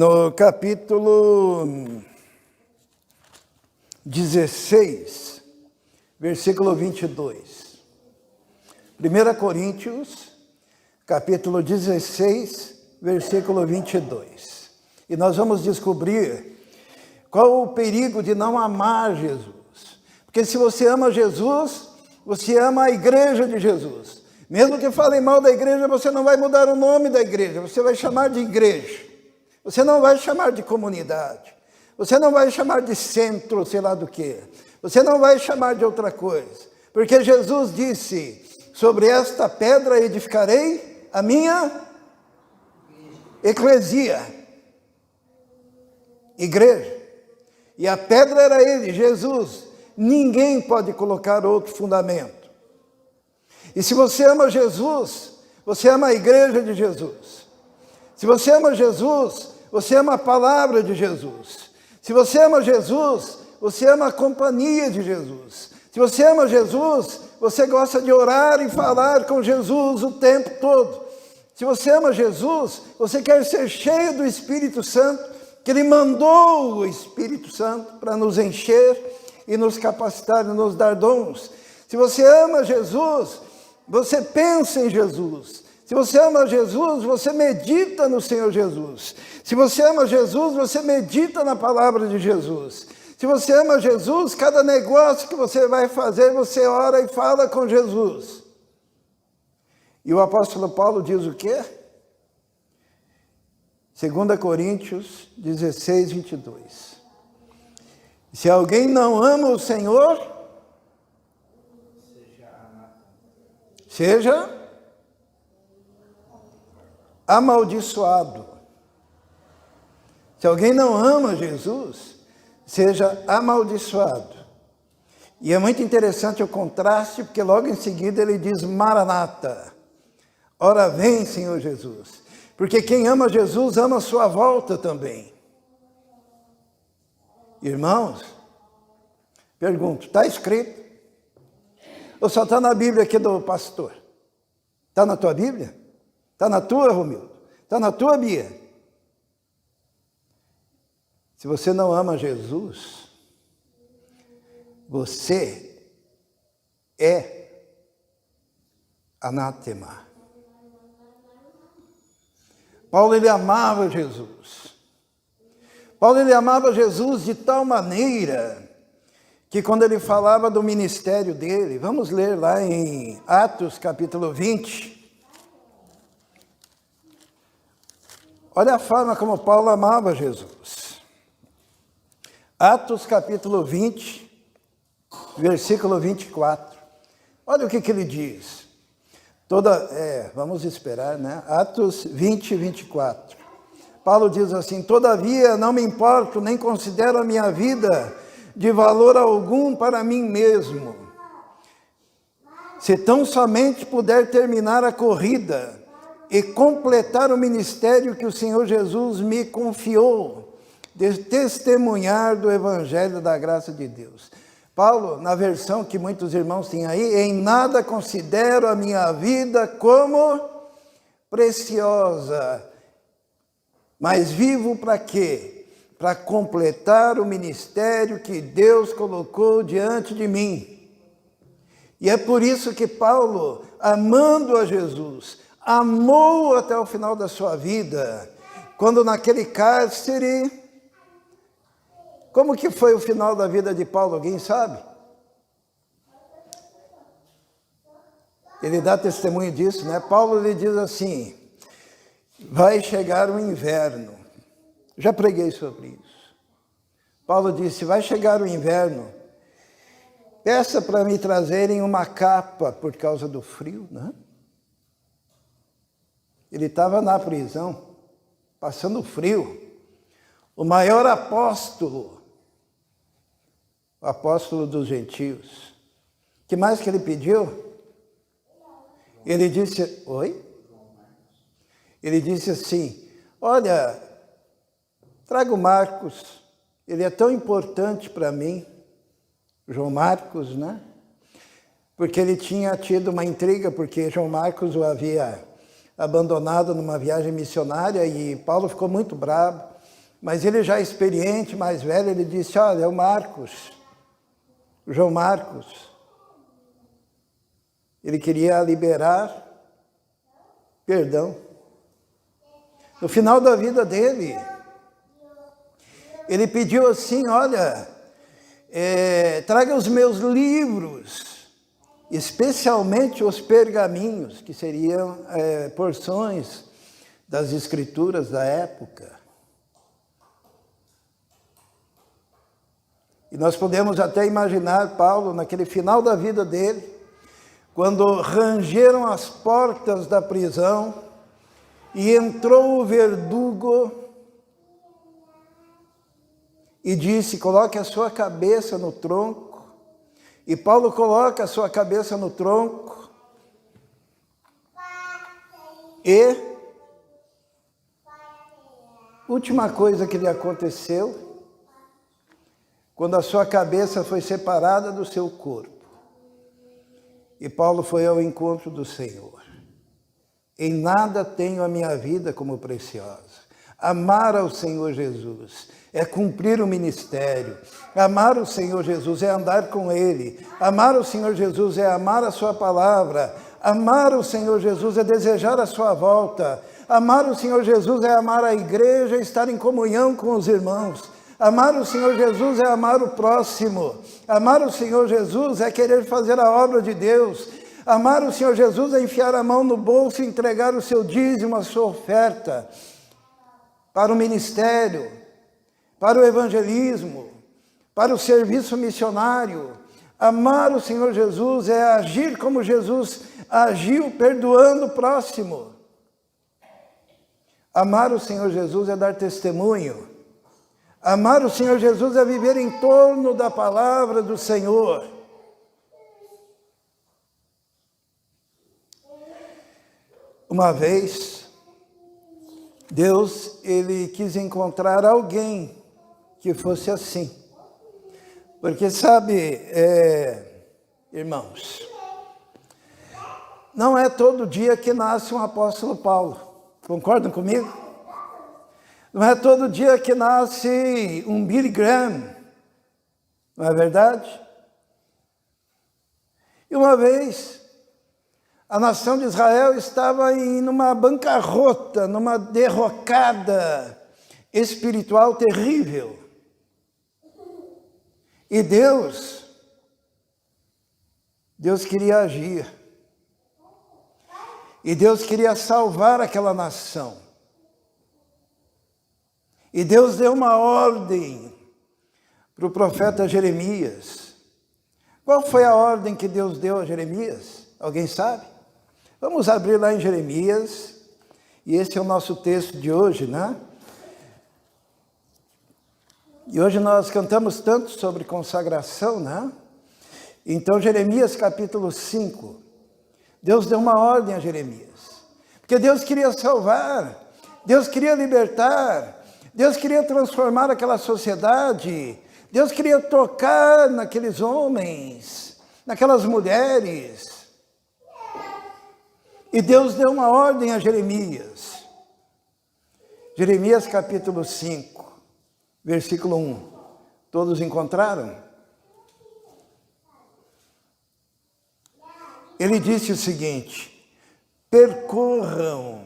no capítulo 16, versículo 22. 1 Coríntios, capítulo 16, versículo 22. E nós vamos descobrir qual o perigo de não amar Jesus. Porque se você ama Jesus, você ama a igreja de Jesus. Mesmo que falem mal da igreja, você não vai mudar o nome da igreja, você vai chamar de igreja. Você não vai chamar de comunidade. Você não vai chamar de centro, sei lá do quê. Você não vai chamar de outra coisa. Porque Jesus disse, sobre esta pedra edificarei a minha eclesia, igreja. E a pedra era ele, Jesus. Ninguém pode colocar outro fundamento. E se você ama Jesus, você ama a igreja de Jesus. Se você ama Jesus, você ama a palavra de Jesus. Se você ama Jesus, você ama a companhia de Jesus. Se você ama Jesus, você gosta de orar e falar com Jesus o tempo todo. Se você ama Jesus, você quer ser cheio do Espírito Santo, que Ele mandou o Espírito Santo para nos encher e nos capacitar e nos dar dons. Se você ama Jesus, você pensa em Jesus. Se você ama Jesus, você medita no Senhor Jesus. Se você ama Jesus, você medita na palavra de Jesus. Se você ama Jesus, cada negócio que você vai fazer, você ora e fala com Jesus. E o apóstolo Paulo diz o quê? 2 Coríntios 16, 22. Se alguém não ama o Senhor, seja amaldiçoado. Se alguém não ama Jesus, seja amaldiçoado. E é muito interessante o contraste, porque logo em seguida ele diz Maranata. Ora vem, Senhor Jesus. Porque quem ama Jesus ama a sua volta também. Irmãos, pergunto, está escrito? Ou só está na Bíblia aqui do pastor? Está na tua Bíblia? Está na tua, Romildo? Está na tua, Bia? Se você não ama Jesus, você é anátema. Paulo, ele amava Jesus. Paulo, ele amava Jesus de tal maneira que quando ele falava do ministério dele, vamos ler lá em Atos capítulo 20. Olha a forma como Paulo amava Jesus. Atos capítulo 20, versículo 24. Olha o que ele diz. Vamos esperar, né? Atos 20, 24. Paulo diz assim, todavia não me importo, nem considero a minha vida de valor algum para mim mesmo. Se tão somente puder terminar a corrida e completar o ministério que o Senhor Jesus me confiou, de testemunhar do Evangelho da graça de Deus. Paulo, na versão que muitos irmãos têm aí, em nada considero a minha vida como preciosa, mas vivo para quê? Para completar o ministério que Deus colocou diante de mim. E é por isso que Paulo, amando a Jesus, amou até o final da sua vida, quando naquele cárcere. Como que foi o final da vida de Paulo? Alguém sabe? Ele dá testemunho disso, né? Paulo, ele diz assim, vai chegar o inverno. Já preguei sobre isso. Paulo disse, vai chegar o inverno, peça para me trazerem uma capa por causa do frio, né? Ele estava na prisão, passando frio. O maior apóstolo, o apóstolo dos gentios. O que mais que ele pediu? Ele disse, oi? Ele disse assim, olha, traga o Marcos, ele é tão importante para mim, João Marcos, né? Porque ele tinha tido uma intriga, porque João Marcos o havia abandonado numa viagem missionária e Paulo ficou muito bravo. Mas ele já experiente, mais velho, ele disse, olha, é o Marcos, o João Marcos. Ele queria liberar perdão. No final da vida dele, ele pediu assim, olha, traga os meus livros, especialmente os pergaminhos, que seriam porções das escrituras da época. E nós podemos até imaginar Paulo, naquele final da vida dele, quando rangeram as portas da prisão e entrou o verdugo e disse, coloque a sua cabeça no tronco. E Paulo coloca a sua cabeça no tronco e última coisa que lhe aconteceu, quando a sua cabeça foi separada do seu corpo, e Paulo foi ao encontro do Senhor. Em nada tenho a minha vida como preciosa. Amar ao Senhor Jesus é cumprir o ministério. Amar o Senhor Jesus é andar com Ele. Amar o Senhor Jesus é amar a sua palavra. Amar o Senhor Jesus é desejar a sua volta. Amar o Senhor Jesus é amar a igreja, estar em comunhão com os irmãos. Amar o Senhor Jesus é amar o próximo. Amar o Senhor Jesus é querer fazer a obra de Deus. Amar o Senhor Jesus é enfiar a mão no bolso e entregar o seu dízimo, a sua oferta para o ministério, para o evangelismo, para o serviço missionário. Amar o Senhor Jesus é agir como Jesus agiu, perdoando o próximo. Amar o Senhor Jesus é dar testemunho. Amar o Senhor Jesus é viver em torno da palavra do Senhor. Uma vez, Deus, ele quis encontrar alguém que fosse assim. Porque sabe, irmãos, não é todo dia que nasce um apóstolo Paulo. Concordam comigo? Não é todo dia que nasce um Billy Graham, não é verdade? E uma vez, a nação de Israel estava numa bancarrota, numa derrocada espiritual terrível. E Deus queria agir. E Deus queria salvar aquela nação. E Deus deu uma ordem para o profeta Jeremias. Qual foi a ordem que Deus deu a Jeremias? Alguém sabe? Vamos abrir lá em Jeremias, e esse é o nosso texto de hoje, né? E hoje nós cantamos tanto sobre consagração, né? Então, Jeremias capítulo 5, Deus deu uma ordem a Jeremias, porque Deus queria salvar, Deus queria libertar, Deus queria transformar aquela sociedade, Deus queria tocar naqueles homens, naquelas mulheres. E Deus deu uma ordem a Jeremias. Jeremias capítulo 5, versículo 1. Todos encontraram? Ele disse o seguinte: percorram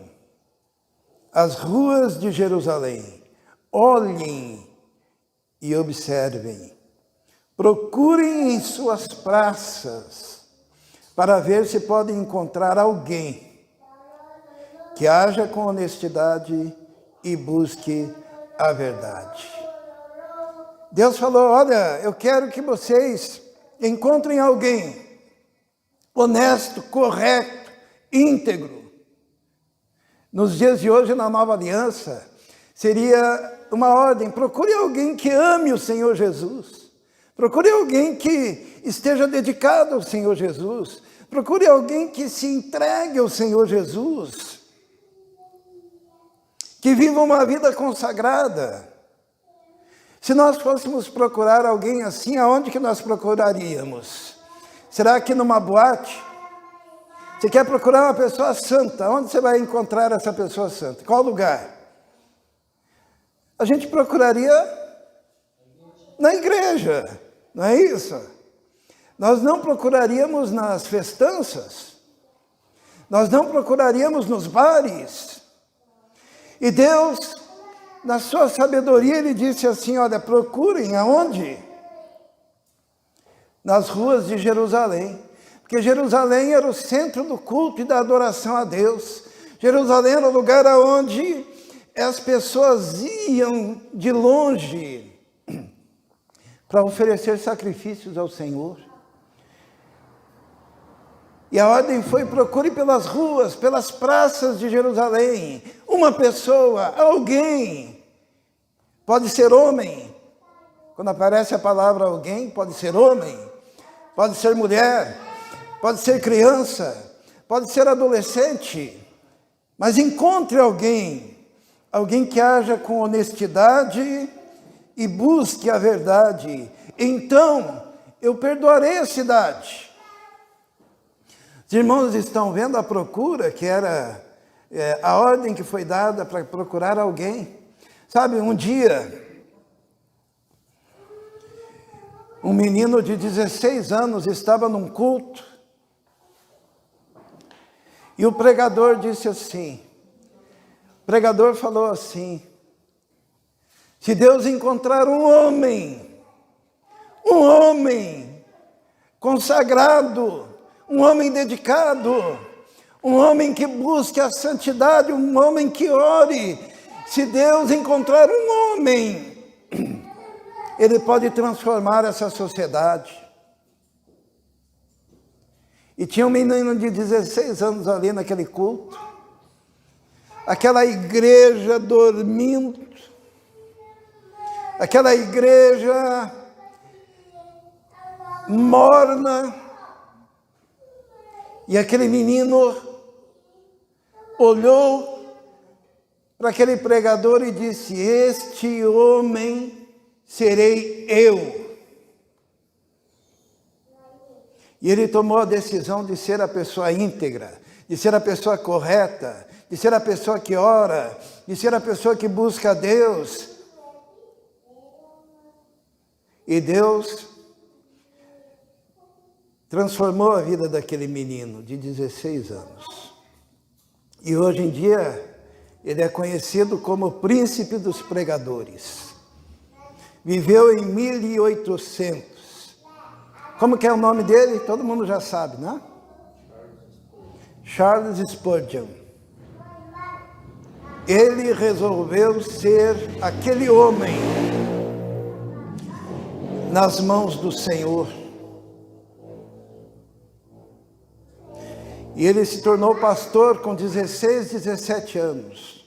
as ruas de Jerusalém, olhem e observem, procurem em suas praças, para ver se podem encontrar alguém que haja com honestidade e busque a verdade. Deus falou: olha, eu quero que vocês encontrem alguém honesto, correto, íntegro. Nos dias de hoje, na nova aliança, seria uma ordem: procure alguém que ame o Senhor Jesus. Procure alguém que esteja dedicado ao Senhor Jesus. Procure alguém que se entregue ao Senhor Jesus. Que viva uma vida consagrada. Se nós fôssemos procurar alguém assim, aonde que nós procuraríamos? Será que numa boate? Você quer procurar uma pessoa santa, onde você vai encontrar essa pessoa santa? Qual lugar? A gente procuraria na igreja, não é isso? Nós não procuraríamos nas festanças, nós não procuraríamos nos bares. E Deus, na sua sabedoria, Ele disse assim, olha, procurem aonde? Nas ruas de Jerusalém. Porque Jerusalém era o centro do culto e da adoração a Deus. Jerusalém era o lugar aonde as pessoas iam de longe para oferecer sacrifícios ao Senhor. E a ordem foi, procure pelas ruas, pelas praças de Jerusalém, uma pessoa, alguém, pode ser homem, quando aparece a palavra alguém, pode ser homem, pode ser mulher, pode ser criança, pode ser adolescente, mas encontre alguém que haja com honestidade e busque a verdade, então eu perdoarei a cidade. Os irmãos estão vendo a procura, que era a ordem que foi dada para procurar alguém. Sabe, um dia, um menino de 16 anos estava num culto, e o pregador disse assim, o pregador falou assim, se Deus encontrar um homem consagrado, um homem dedicado, um homem que busque a santidade, um homem que ore, se Deus encontrar um homem, Ele pode transformar essa sociedade. E tinha um menino de 16 anos ali naquele culto, aquela igreja dormindo, aquela igreja morna, e aquele menino olhou para aquele pregador e disse, este homem serei eu. E ele tomou a decisão de ser a pessoa íntegra, de ser a pessoa correta, de ser a pessoa que ora, de ser a pessoa que busca a Deus. E Deus transformou a vida daquele menino de 16 anos. E hoje em dia, ele é conhecido como o príncipe dos pregadores. Viveu em 1800. Como que é o nome dele? Todo mundo já sabe, né? Charles Spurgeon. Ele resolveu ser aquele homem nas mãos do Senhor. E ele se tornou pastor com 16, 17 anos.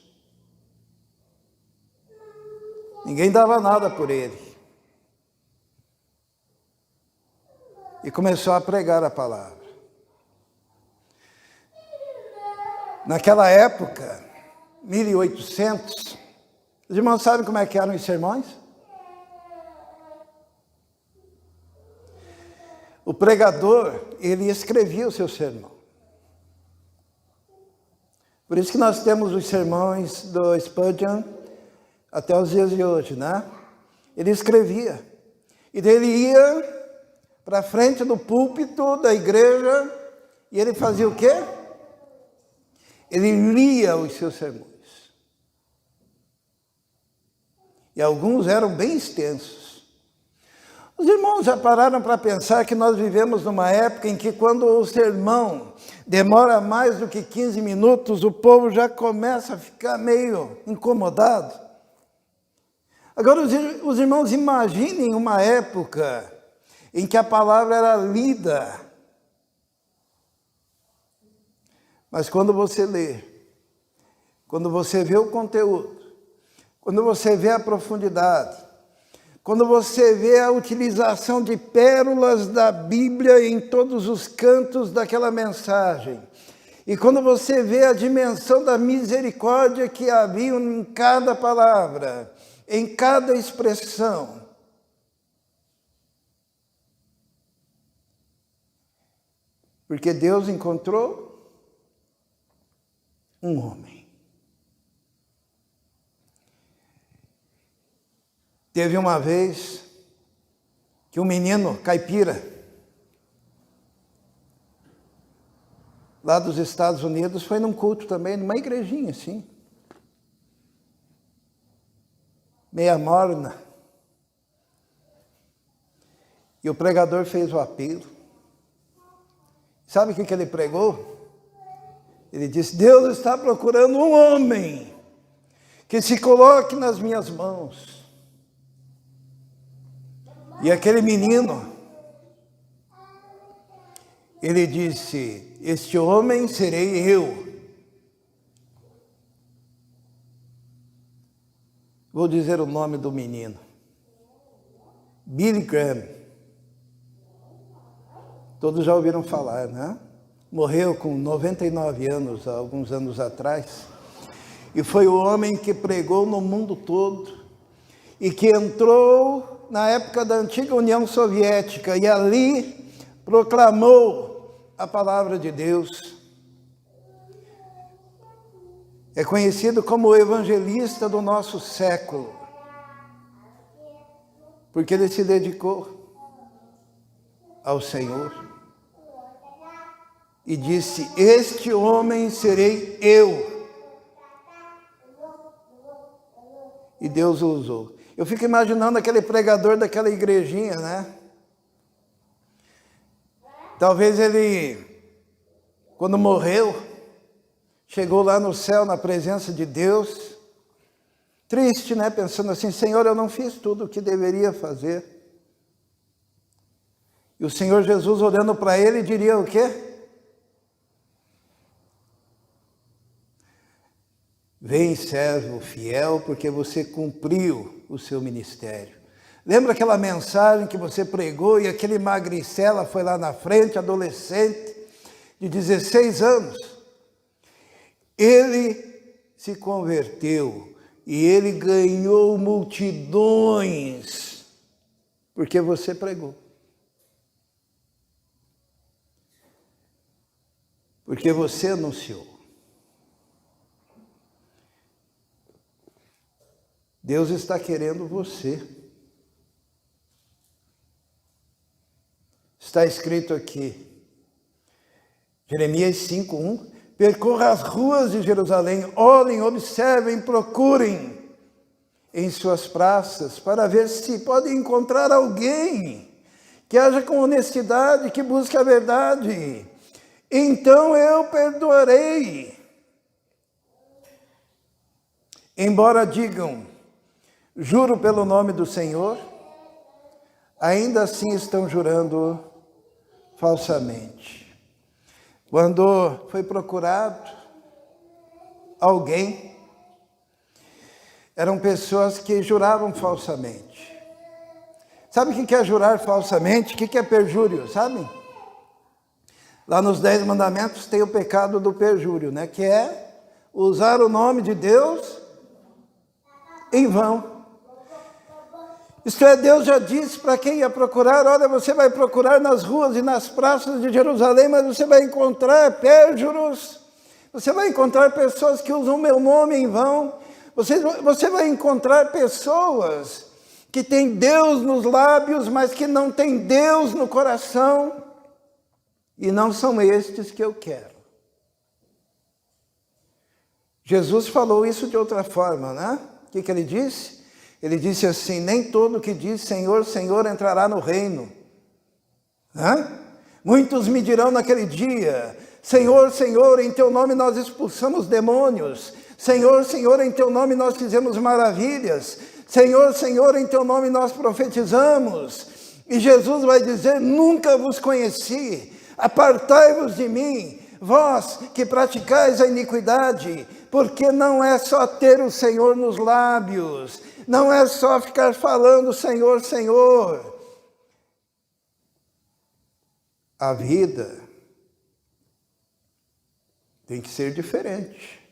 Ninguém dava nada por ele. E começou a pregar a palavra. Naquela época, 1800, os irmãos sabem como é que eram os sermões? O pregador, ele escrevia o seu sermão. Por isso que nós temos os sermões do Spurgeon até os dias de hoje, né? Ele escrevia. E daí ele ia para frente do púlpito da igreja e ele fazia o quê? Ele lia os seus sermões. E alguns eram bem extensos. Os irmãos já pararam para pensar que nós vivemos numa época em que quando o sermão demora mais do que 15 minutos, o povo já começa a ficar meio incomodado. Agora, os irmãos imaginem uma época em que a palavra era lida. Mas quando você lê, quando você vê o conteúdo, quando você vê a profundidade, quando você vê a utilização de pérolas da Bíblia em todos os cantos daquela mensagem, e quando você vê a dimensão da misericórdia que havia em cada palavra, em cada expressão, porque Deus encontrou um homem. Teve uma vez que um menino caipira, lá dos Estados Unidos, foi num culto também, numa igrejinha assim, meia morna. E o pregador fez o apelo. Sabe o que ele pregou? Ele disse: Deus está procurando um homem que se coloque nas minhas mãos. E aquele menino, ele disse: este homem serei eu. Vou dizer o nome do menino. Billy Graham. Todos já ouviram falar, né? Morreu com 99 anos, há alguns anos atrás. E foi o homem que pregou no mundo todo e que entrou na época da antiga União Soviética e ali proclamou a palavra de Deus. É conhecido como o evangelista do nosso século, porque ele se dedicou ao Senhor e disse: este homem serei eu. E Deus o usou. Eu fico imaginando aquele pregador daquela igrejinha, né? Talvez ele, quando morreu, chegou lá no céu, na presença de Deus, triste, né? Pensando assim: Senhor, eu não fiz tudo o que deveria fazer. E o Senhor Jesus, olhando para ele, diria o quê? Vem, servo fiel, porque você cumpriu o seu ministério. Lembra aquela mensagem que você pregou e aquele magricela foi lá na frente, adolescente, de 16 anos? Ele se converteu e ele ganhou multidões, porque você pregou. Porque você anunciou. Deus está querendo você. Está escrito aqui, Jeremias 5:1, percorra as ruas de Jerusalém, olhem, observem, procurem em suas praças, para ver se pode encontrar alguém que haja com honestidade, que busque a verdade. Então eu perdoarei. Embora digam, juro pelo nome do Senhor, ainda assim estão jurando falsamente. Quando foi procurado alguém, eram pessoas que juravam falsamente. Sabe o que é jurar falsamente? O que é perjúrio, sabe? Lá nos 10 mandamentos tem o pecado do perjúrio, né? Que é usar o nome de Deus em vão. Isto é, Deus já disse para quem ia procurar: olha, você vai procurar nas ruas e nas praças de Jerusalém, mas você vai encontrar perjuros, você vai encontrar pessoas que usam o meu nome em vão, você vai encontrar pessoas que têm Deus nos lábios, mas que não têm Deus no coração, e não são estes que eu quero. Jesus falou isso de outra forma, né? O que ele disse? Ele disse assim: nem todo que diz Senhor, Senhor entrará no reino. Muitos me dirão naquele dia: Senhor, Senhor, em teu nome nós expulsamos demônios. Senhor, Senhor, em teu nome nós fizemos maravilhas. Senhor, Senhor, em teu nome nós profetizamos. E Jesus vai dizer: nunca vos conheci, apartai-vos de mim, vós que praticais a iniquidade. Porque não é só ter o Senhor nos lábios, não é só ficar falando Senhor, Senhor. A vida tem que ser diferente.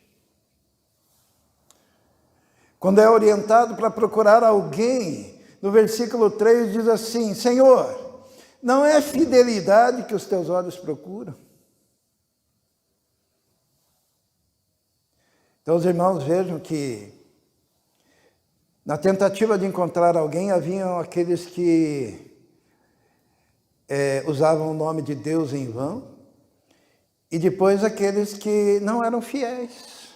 Quando é orientado para procurar alguém, no versículo 3 diz assim: Senhor, não é fidelidade que os teus olhos procuram? Então os irmãos vejam que Na tentativa de encontrar alguém, haviam aqueles que usavam o nome de Deus em vão, e depois aqueles que não eram fiéis.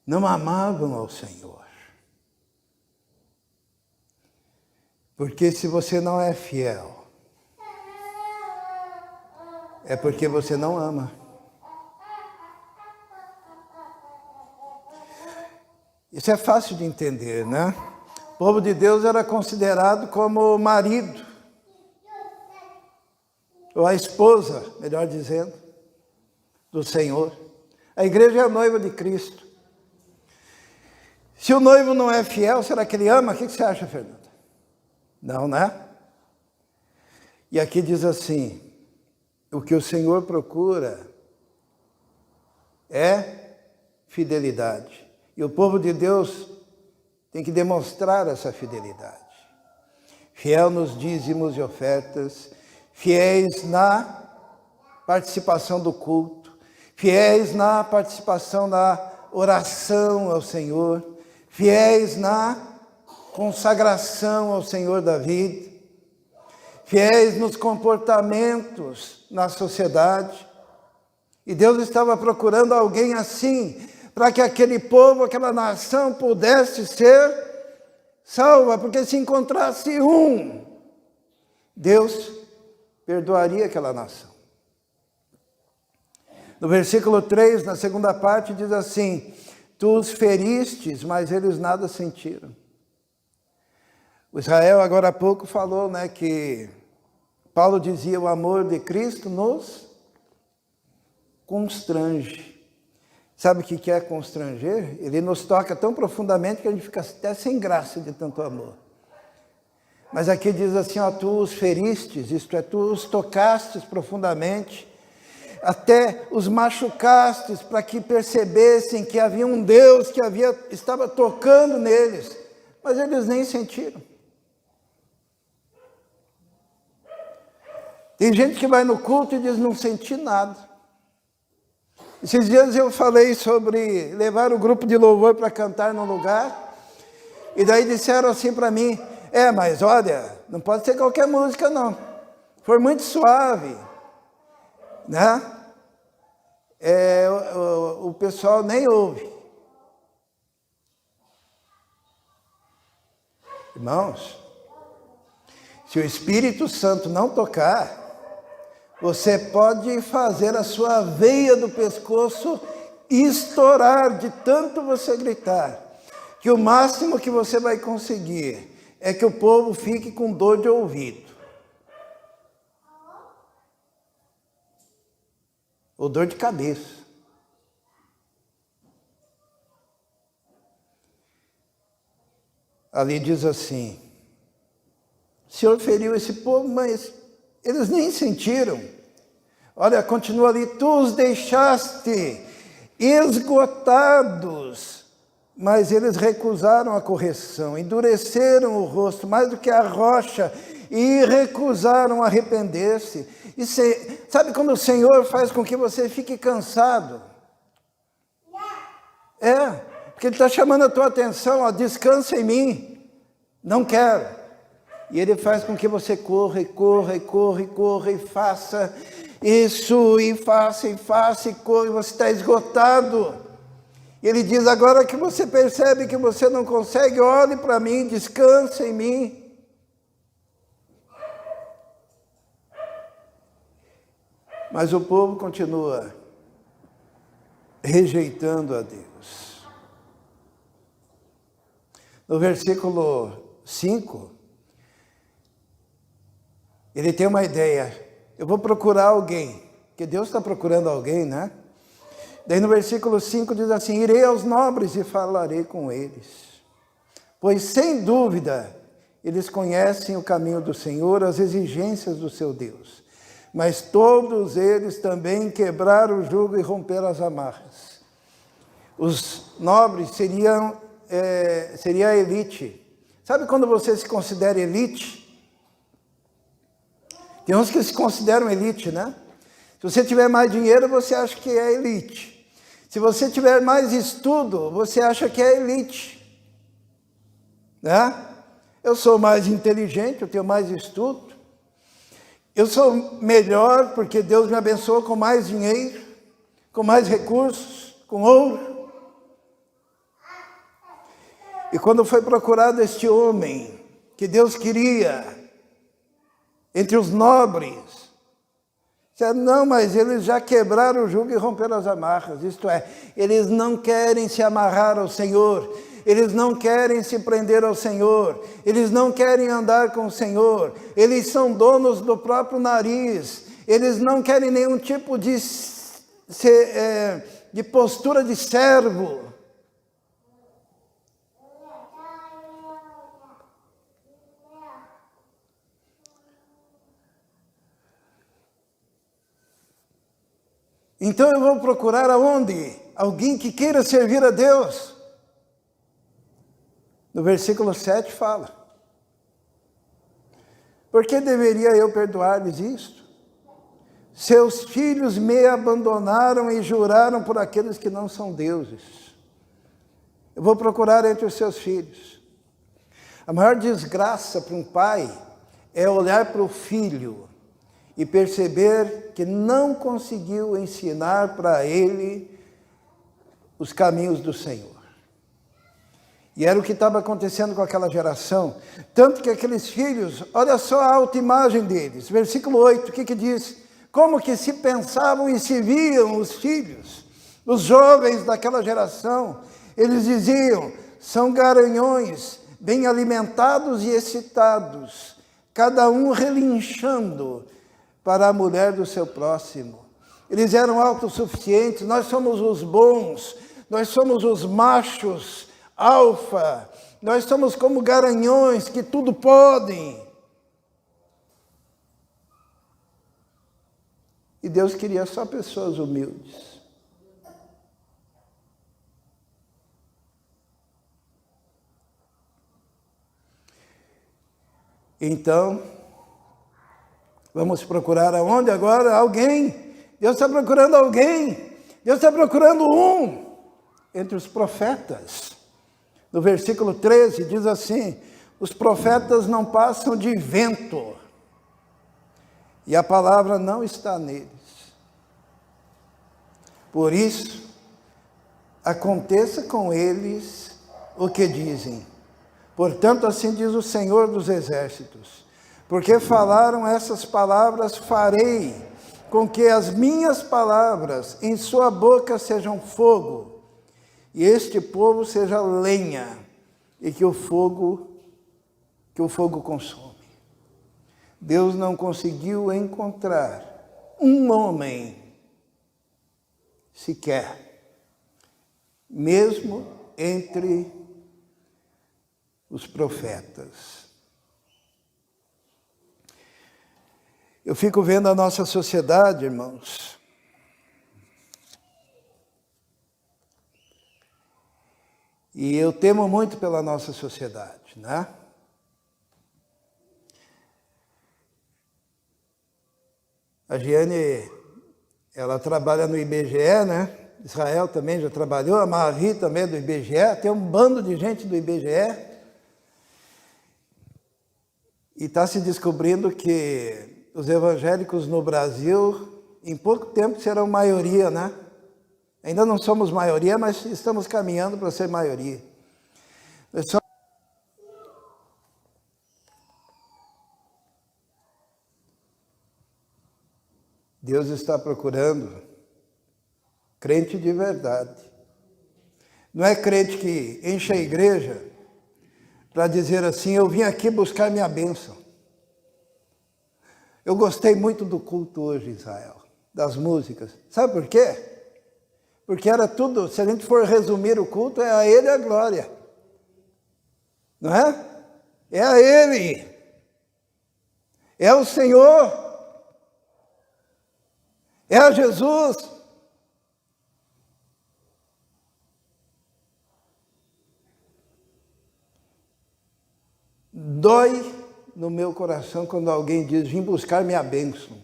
Não amavam ao Senhor. Porque se você não é fiel, é porque você não ama. Isso é fácil de entender, né? O povo de Deus era considerado como o marido, ou a esposa, melhor dizendo, do Senhor. A igreja é a noiva de Cristo. Se o noivo não é fiel, será que ele ama? O que você acha, Fernanda? Não, né? E aqui diz assim, o que o Senhor procura é fidelidade. E o povo de Deus tem que demonstrar essa fidelidade. Fiel nos dízimos e ofertas, fiéis na participação do culto, fiéis na participação da oração ao Senhor, fiéis na consagração ao Senhor da vida, fiéis nos comportamentos na sociedade. E Deus estava procurando alguém assim, para que aquele povo, aquela nação pudesse ser salva, porque se encontrasse um, Deus perdoaria aquela nação. No versículo 3, na segunda parte, diz assim, tu os feristes, mas eles nada sentiram. O Israel, agora há pouco, falou, né, que Paulo dizia, o amor de Cristo nos constrange. Sabe o que é constranger? Ele nos toca tão profundamente que a gente fica até sem graça de tanto amor. Mas aqui diz assim, ó, tu os feristes, isto é, tu os tocastes profundamente, até os machucastes para que percebessem que havia um Deus que estava tocando neles, mas eles nem sentiram. Tem gente que vai no culto e diz, não senti nada. Esses dias eu falei sobre levar o grupo de louvor para cantar num lugar, e daí disseram assim para mim, mas olha, não pode ser qualquer música não, foi muito suave, né? O pessoal nem ouve. Irmãos, se o Espírito Santo não tocar, você pode fazer a sua veia do pescoço estourar de tanto você gritar, que o máximo que você vai conseguir é que o povo fique com dor de ouvido. Ou dor de cabeça. Ali diz assim, o Senhor feriu esse povo, mas eles nem sentiram. Olha, continua ali, tu os deixaste esgotados, mas eles recusaram a correção, endureceram o rosto mais do que a rocha e recusaram arrepender-se. E sabe quando o Senhor faz com que você fique cansado? Porque Ele está chamando a tua atenção, ó, descansa em mim, não quero. E Ele faz com que você corra, e corra, e corra, e corra, e faça isso, e faça, e corra, e você está esgotado. E Ele diz, agora que você percebe que você não consegue, olhe para mim, descansa em mim. Mas o povo continua rejeitando a Deus. No versículo 5, ele tem uma ideia, eu vou procurar alguém, porque Deus está procurando alguém, né? Daí no versículo 5 diz assim, irei aos nobres e falarei com eles, pois sem dúvida eles conhecem o caminho do Senhor, as exigências do seu Deus, mas todos eles também quebraram o jugo e romperam as amarras. Os nobres seria a elite. Sabe quando você se considera elite? Tem uns que se consideram elite, né? Se você tiver mais dinheiro, você acha que é elite. Se você tiver mais estudo, você acha que é elite, né? Eu sou mais inteligente, eu tenho mais estudo. Eu sou melhor porque Deus me abençoou com mais dinheiro, com mais recursos, com ouro. E quando foi procurado este homem que Deus queria entre os nobres, disseram, não, mas eles já quebraram o jugo e romperam as amarras. Isto é, eles não querem se amarrar ao Senhor, eles não querem se prender ao Senhor, eles não querem andar com o Senhor, eles são donos do próprio nariz, eles não querem nenhum tipo de postura de servo. Então eu vou procurar aonde? Alguém que queira servir a Deus. No versículo 7 fala. Por que deveria eu perdoar-lhes isto? Seus filhos me abandonaram e juraram por aqueles que não são deuses. Eu vou procurar entre os seus filhos. A maior desgraça para um pai é olhar para o filho e perceber que não conseguiu ensinar para ele os caminhos do Senhor. E era o que estava acontecendo com aquela geração. Tanto que aqueles filhos, olha só a autoimagem deles. Versículo 8, o que diz? Como que se pensavam e se viam os filhos, os jovens daquela geração. Eles diziam, são garanhões, bem alimentados e excitados, cada um relinchando para a mulher do seu próximo. Eles eram autossuficientes, nós somos os bons, nós somos os machos alfa, nós somos como garanhões que tudo podem. E Deus queria só pessoas humildes. Então, vamos procurar aonde agora? Alguém. Deus está procurando alguém. Deus está procurando um entre os profetas. No versículo 13 diz assim, os profetas não passam de vento, e a palavra não está neles. Por isso, aconteça com eles o que dizem. Portanto, assim diz o Senhor dos Exércitos, porque falaram essas palavras, farei com que as minhas palavras em sua boca sejam fogo, e este povo seja lenha, e que o fogo consome. Deus não conseguiu encontrar um homem sequer, mesmo entre os profetas. Eu fico vendo a nossa sociedade, irmãos. E eu temo muito pela nossa sociedade, né? A Giane, ela trabalha no IBGE, né? Israel também já trabalhou, a Mavi também é do IBGE, tem um bando de gente do IBGE. E está se descobrindo que os evangélicos no Brasil, em pouco tempo, serão maioria, né? Ainda não somos maioria, mas estamos caminhando para ser maioria. Deus está procurando crente de verdade. Não é crente que enche a igreja para dizer assim, eu vim aqui buscar minha bênção. Eu gostei muito do culto hoje, Israel, das músicas. Sabe por quê? Porque era tudo, se a gente for resumir o culto, é a Ele a glória. Não é? É a Ele. É o Senhor. É a Jesus. Dói no meu coração quando alguém diz, vim buscar minha bênção.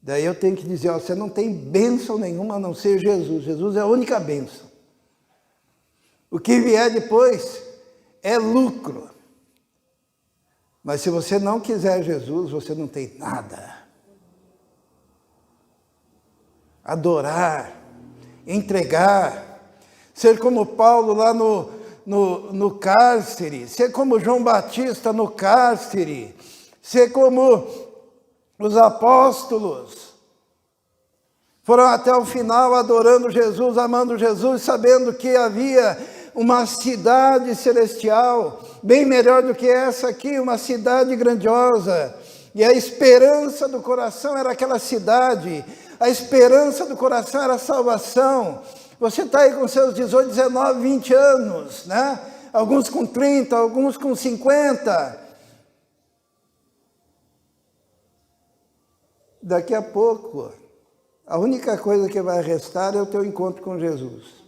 Daí eu tenho que dizer, ó, você não tem bênção nenhuma a não ser Jesus. Jesus é a única bênção. O que vier depois é lucro. Mas se você não quiser Jesus, você não tem nada. Adorar, entregar, ser como Paulo lá no cárcere, ser como João Batista no cárcere, ser como os apóstolos. Foram até o final adorando Jesus, amando Jesus, sabendo que havia uma cidade celestial, bem melhor do que essa aqui, uma cidade grandiosa. E a esperança do coração era aquela cidade, a esperança do coração era a salvação. Você está aí com seus 18, 19, 20 anos, né? Alguns com 30, alguns com 50. Daqui a pouco, a única coisa que vai restar é o teu encontro com Jesus.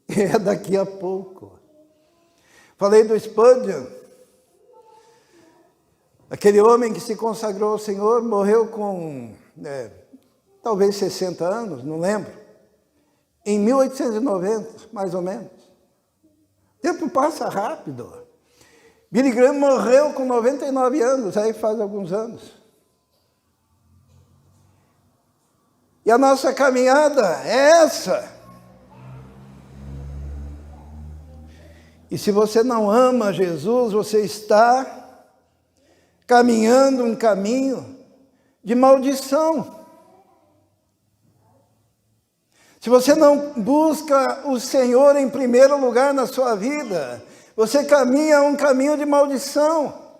É daqui a pouco. Falei do Spurgeon, aquele homem que se consagrou ao Senhor, morreu com talvez 60 anos, não lembro, em 1890, mais ou menos. O tempo passa rápido. Billy Graham morreu com 99 anos, aí faz alguns anos. E a nossa caminhada é essa. E se você não ama Jesus, você está caminhando um caminho de maldição. Se você não busca o Senhor em primeiro lugar na sua vida, você caminha um caminho de maldição.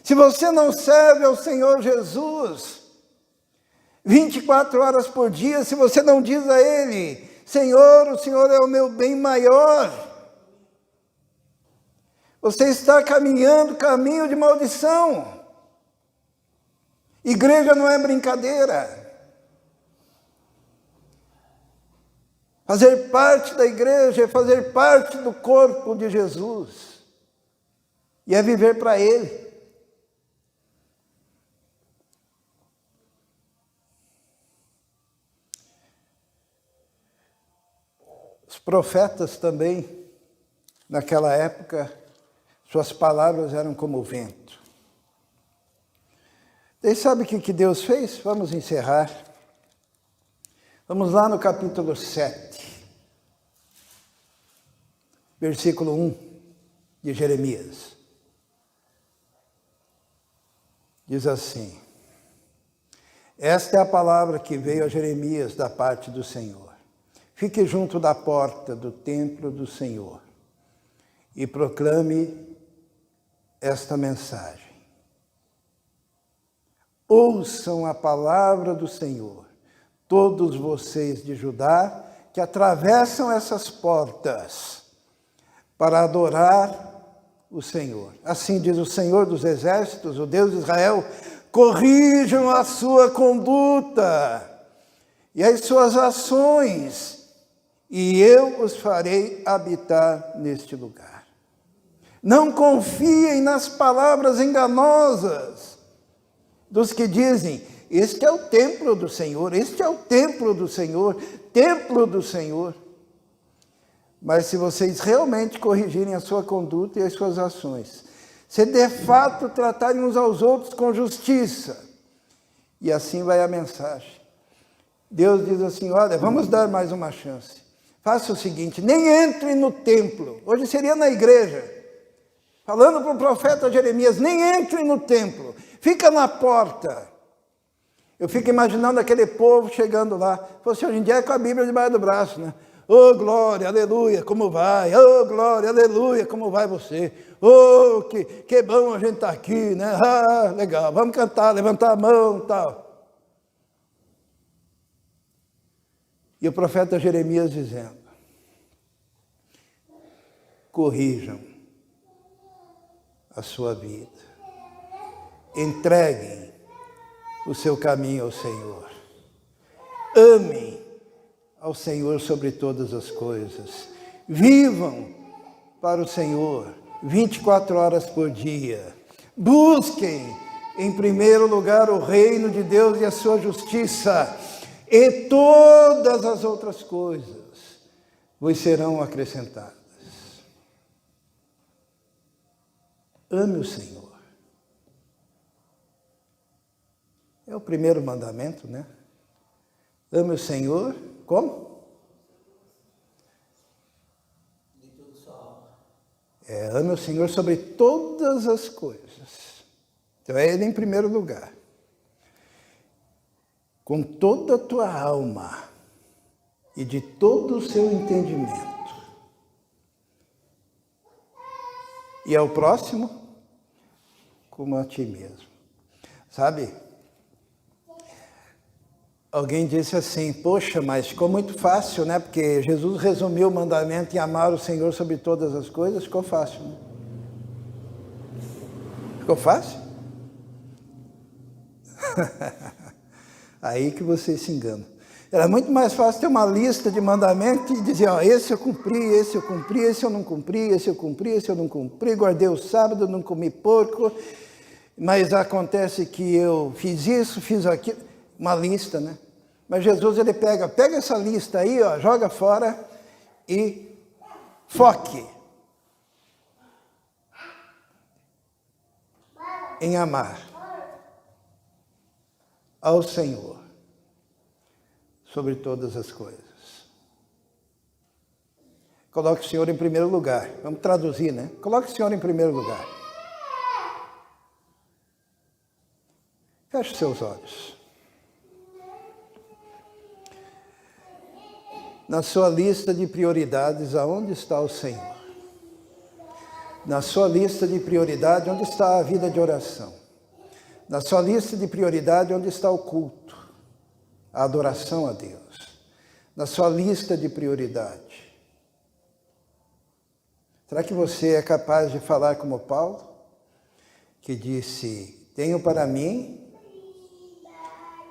Se você não serve ao Senhor Jesus 24 horas por dia, se você não diz a Ele, Senhor, o Senhor é o meu bem maior, você está caminhando caminho de maldição. Igreja não é brincadeira. Fazer parte da igreja é fazer parte do corpo de Jesus. E é viver para Ele. Os profetas também, naquela época, suas palavras eram como o vento. E sabe o que Deus fez? Vamos encerrar. Vamos lá no capítulo 7, versículo 1 de Jeremias. Diz assim: esta é a palavra que veio a Jeremias da parte do Senhor. Fique junto da porta do templo do Senhor e proclame esta mensagem. Ouçam a palavra do Senhor, todos vocês de Judá que atravessam essas portas para adorar o Senhor. Assim diz o Senhor dos Exércitos, o Deus de Israel: corrijam a sua conduta e as suas ações, e eu os farei habitar neste lugar. Não confiem nas palavras enganosas dos que dizem: este é o templo do Senhor, este é o templo do Senhor, templo do Senhor. Mas se vocês realmente corrigirem a sua conduta e as suas ações, se de fato tratarem uns aos outros com justiça, e assim vai a mensagem. Deus diz assim: olha, vamos dar mais uma chance. Faça o seguinte, nem entre no templo. Hoje seria na igreja. Falando para o profeta Jeremias, nem entre no templo, fica na porta. Eu fico imaginando aquele povo chegando lá. Fosse hoje em dia é com a Bíblia debaixo do braço, né? Oh, glória, aleluia, como vai? Oh, glória, aleluia, como vai você? Oh, que bom a gente estar aqui, né? Ah, legal, vamos cantar, levantar a mão e tal. E o profeta Jeremias dizendo: corrijam a sua vida, entreguem o seu caminho ao Senhor, amem ao Senhor sobre todas as coisas, vivam para o Senhor 24 horas por dia, busquem em primeiro lugar o reino de Deus e a sua justiça, e todas as outras coisas vos serão acrescentadas. Ame o Senhor. É o primeiro mandamento, né? Ame o Senhor, como? De tudo sua alma. Ame o Senhor sobre todas as coisas. Então é Ele em primeiro lugar. Com toda a tua alma e de todo o seu entendimento. E ao próximo, como a ti mesmo. Sabe? Alguém disse assim, poxa, mas ficou muito fácil, né? Porque Jesus resumiu o mandamento em amar o Senhor sobre todas as coisas, ficou fácil, né? Ficou fácil? Aí que você se engana. Era muito mais fácil ter uma lista de mandamentos e dizer, ó, esse eu cumpri, esse eu cumpri, esse eu não cumpri, esse eu cumpri, esse eu não cumpri, guardei o sábado, não comi porco, mas acontece que eu fiz isso, fiz aquilo, uma lista, né? Mas Jesus, ele pega essa lista aí, ó, joga fora e foque em amar ao Senhor sobre todas as coisas. Coloque o Senhor em primeiro lugar. Vamos traduzir, né? Coloque o Senhor em primeiro lugar. Feche seus olhos. Na sua lista de prioridades, aonde está o Senhor? Na sua lista de prioridade, onde está a vida de oração? Na sua lista de prioridade, onde está o culto? A adoração a Deus. Na sua lista de prioridade. Será que você é capaz de falar como Paulo? Que disse, tenho para mim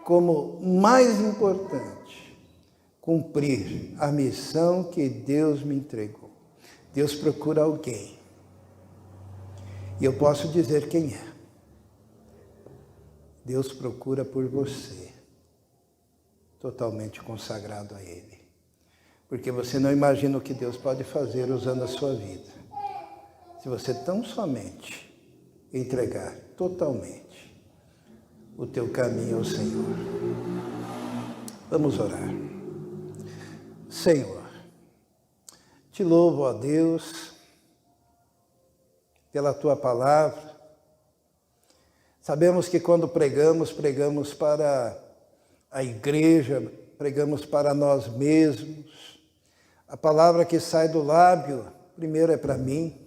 como mais importante cumprir a missão que Deus me entregou. Deus procura alguém. E eu posso dizer quem é. Deus procura por você, totalmente consagrado a Ele. Porque você não imagina o que Deus pode fazer usando a sua vida. Se você tão somente entregar totalmente o teu caminho ao Senhor. Vamos orar. Senhor, te louvo, ó Deus, pela tua palavra. Sabemos que quando pregamos, pregamos para a igreja, pregamos para nós mesmos. A palavra que sai do lábio, primeiro é para mim.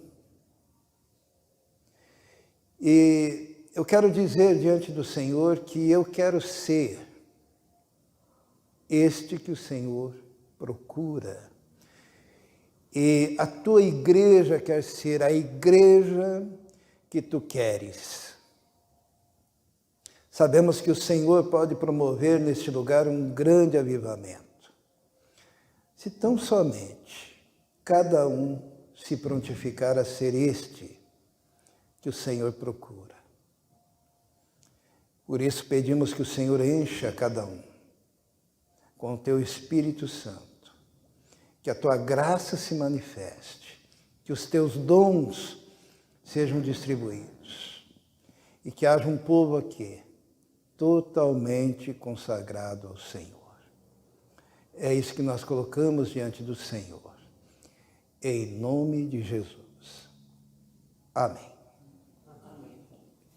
E eu quero dizer diante do Senhor que eu quero ser este que o Senhor procura. E a tua igreja quer ser a igreja que tu queres. Sabemos que o Senhor pode promover neste lugar um grande avivamento. Se tão somente cada um se prontificar a ser este que o Senhor procura. Por isso pedimos que o Senhor encha cada um com o teu Espírito Santo, que a tua graça se manifeste, que os teus dons sejam distribuídos e que haja um povo aqui totalmente consagrado ao Senhor. É isso que nós colocamos diante do Senhor. Em nome de Jesus. Amém.